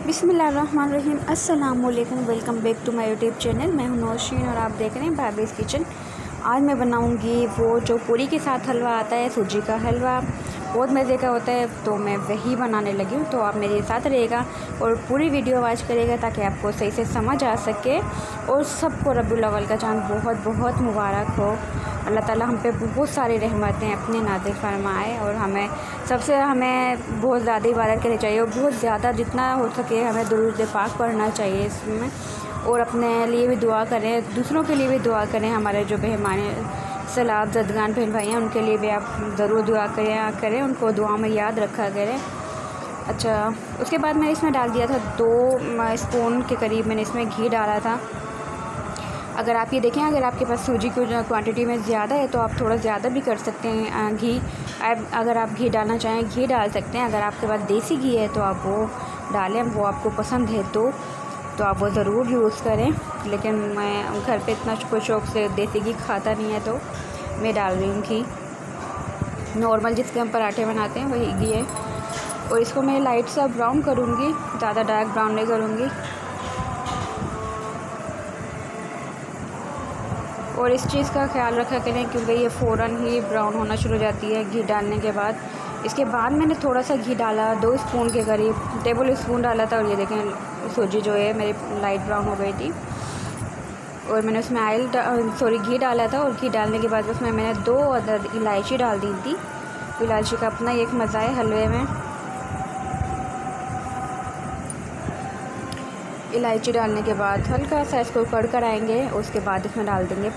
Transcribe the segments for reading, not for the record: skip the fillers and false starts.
बिस्मिल्लाहिर्रहमानिर्रहीम। अस्सलाम वालेकुम। Welcome back to my YouTube channel. मैं हूं नौशीन और आप देख रहे हैं भाभीज़ किचन। आज मैं बनाऊंगी वो जो पूरी के साथ हलवा आता है, सूजी का हलवा, बहुत मज़े का होता है। तो मैं वही बनाने लगी हूँ, तो आप मेरे साथ रहेगा और पूरी वीडियो वॉच करेगा ताकि आपको सही से समझ आ सके। और सबको रबीउल अव्वल का चाँद बहुत बहुत मुबारक हो। अल्लाह ताला हम पे बहुत सारी रहमतें अपने नाज़िल फरमाए और हमें बहुत ज़्यादा इबादत करनी चाहिए और बहुत ज़्यादा जितना हो सके हमें दुरूद पाक पढ़ना चाहिए इसमें। और अपने लिए भी दुआ करें, दूसरों के लिए भी दुआ करें। हमारे जो हमारे सलाब जदगान बहन भाई हैं उनके लिए भी आप ज़रूर दुआ करें, उनको दुआ में याद रखा करें। अच्छा, उसके बाद मैंने इसमें डाल दिया था 2 स्पून के करीब मैंने इसमें घी डाला था। अगर आप ये देखें, अगर आपके पास सूजी की क्वांटिटी में ज़्यादा है तो आप थोड़ा ज़्यादा भी कर सकते हैं घी। अगर आप घी डालना चाहें घी डाल सकते हैं। अगर आपके पास देसी घी है तो आप वो डालें, वो आपको पसंद है तो आप वो ज़रूर यूज़ करें। लेकिन मैं घर पे इतना कोई शौक़ से देसी घी खाता नहीं है तो मैं डाल रही हूँ घी। नॉर्मल जिसके हम पराठे बनाते हैं वही घी है। और इसको मैं लाइट सा ब्राउन करूँगी, ज़्यादा डार्क ब्राउन नहीं करूँगी। और इस चीज़ का ख्याल रखा करें क्योंकि ये फ़ौरन ही ब्राउन होना शुरू हो जाती है घी डालने के बाद। इसके बाद मैंने थोड़ा सा घी डाला, 2 स्पून के करीब, टेबल स्पून डाला था। और ये देखें सूजी जो है मेरी लाइट ब्राउन हो गई थी। और मैंने उसमें घी डाला था। और घी डालने के बाद उसमें मैंने 2 अदद इलायची डाल दी थी। इलायची का अपना एक मज़ा है हलवे में। इलायची डालने के बाद हल्का सा इसको कड़कड़ाएंगे। उसके बाद इसमें डाल देंगे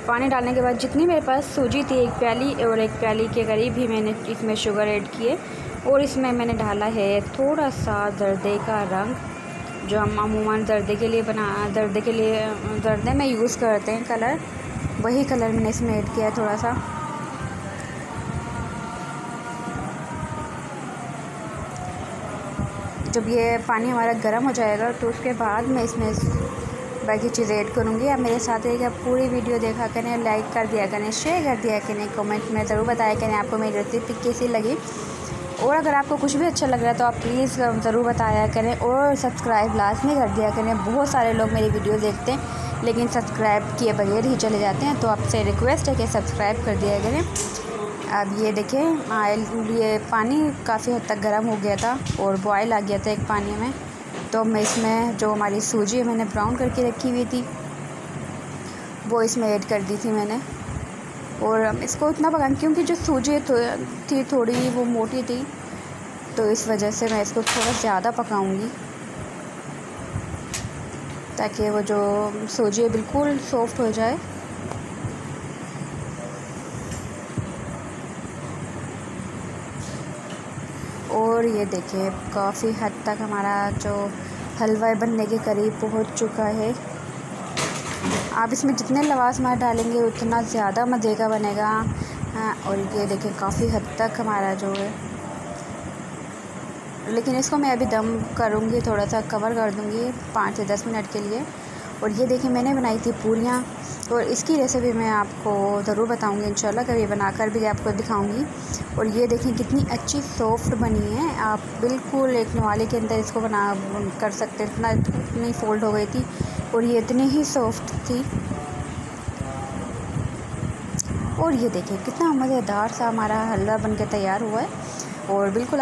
पानी डालने के बाद जितनी मेरे पास सूजी थी, 1 प्याली और 1 प्याली के करीब ही मैंने इसमें शुगर ऐड किए। और इसमें मैंने डाला है थोड़ा सा जर्दे का रंग, जो हम अमूमन जर्दे में यूज़ करते हैं कलर, वही कलर मैंने इसमें ऐड किया है थोड़ा सा। जब ये पानी हमारा गर्म हो जाएगा तो उसके बाद मैं इसमें बाकी चीज़ें ऐड करूँगी। आप मेरे साथ रहिएगा, पूरी वीडियो देखा करें, लाइक कर दिया करें, शेयर कर दिया करें, कमेंट में ज़रूर बताया करें आपको मेरी रेसिपी कैसी लगी। और अगर आपको कुछ भी अच्छा लग रहा है तो आप प्लीज़ ज़रूर बताया करें और सब्सक्राइब लाजमी कर दिया करें। बहुत सारे लोग मेरी वीडियो देखते हैं लेकिन सब्सक्राइब किए बगैर ही चले जाते हैं, तो आपसे रिक्वेस्ट है कि सब्सक्राइब कर दिया करें। अब ये देखें ये पानी काफ़ी हद तक गर्म हो गया था और बॉयल आ गया था एक पानी में। तो मैं इसमें जो हमारी सूजी मैंने ब्राउन करके रखी हुई थी वो इसमें ऐड कर दी थी मैंने। और इसको इतना पकाना क्योंकि जो सूजी थी थोड़ी वो मोटी थी, तो इस वजह से मैं इसको थोड़ा ज़्यादा पकाऊंगी ताकि वो जो सूजी है बिल्कुल सॉफ्ट हो जाए। और ये देखिए काफ़ी हद तक हमारा जो हलवा बनने के करीब पहुंच चुका है। आप इसमें जितने लवासमात डालेंगे उतना ज़्यादा मज़े का बनेगा। हाँ, और ये देखिए काफ़ी हद तक हमारा जो है, लेकिन इसको मैं अभी दम करूँगी, थोड़ा सा कवर कर दूँगी 5 से 10 मिनट के लिए। और ये देखिए मैंने बनाई थी पूरियाँ, और इसकी रेसिपी मैं आपको ज़रूर बताऊंगी इंशाल्लाह, कभी बनाकर भी आपको दिखाऊंगी। और ये देखें कितनी अच्छी सॉफ्ट बनी है। आप बिल्कुल एक नवाले के अंदर इसको कर सकते हैं, इतनी फोल्ड हो गई थी और ये इतनी ही सॉफ्ट थी। और ये देखिए कितना मज़ेदार सा हमारा हलवा बनके तैयार हुआ है। और बिल्कुल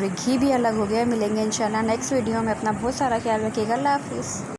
घी भी अलग हो गया। मिलेंगे इंशाल्लाह नेक्स्ट वीडियो में। अपना बहुत सारा ख्याल रखिएगा। अल्लाह हाफ़िज़।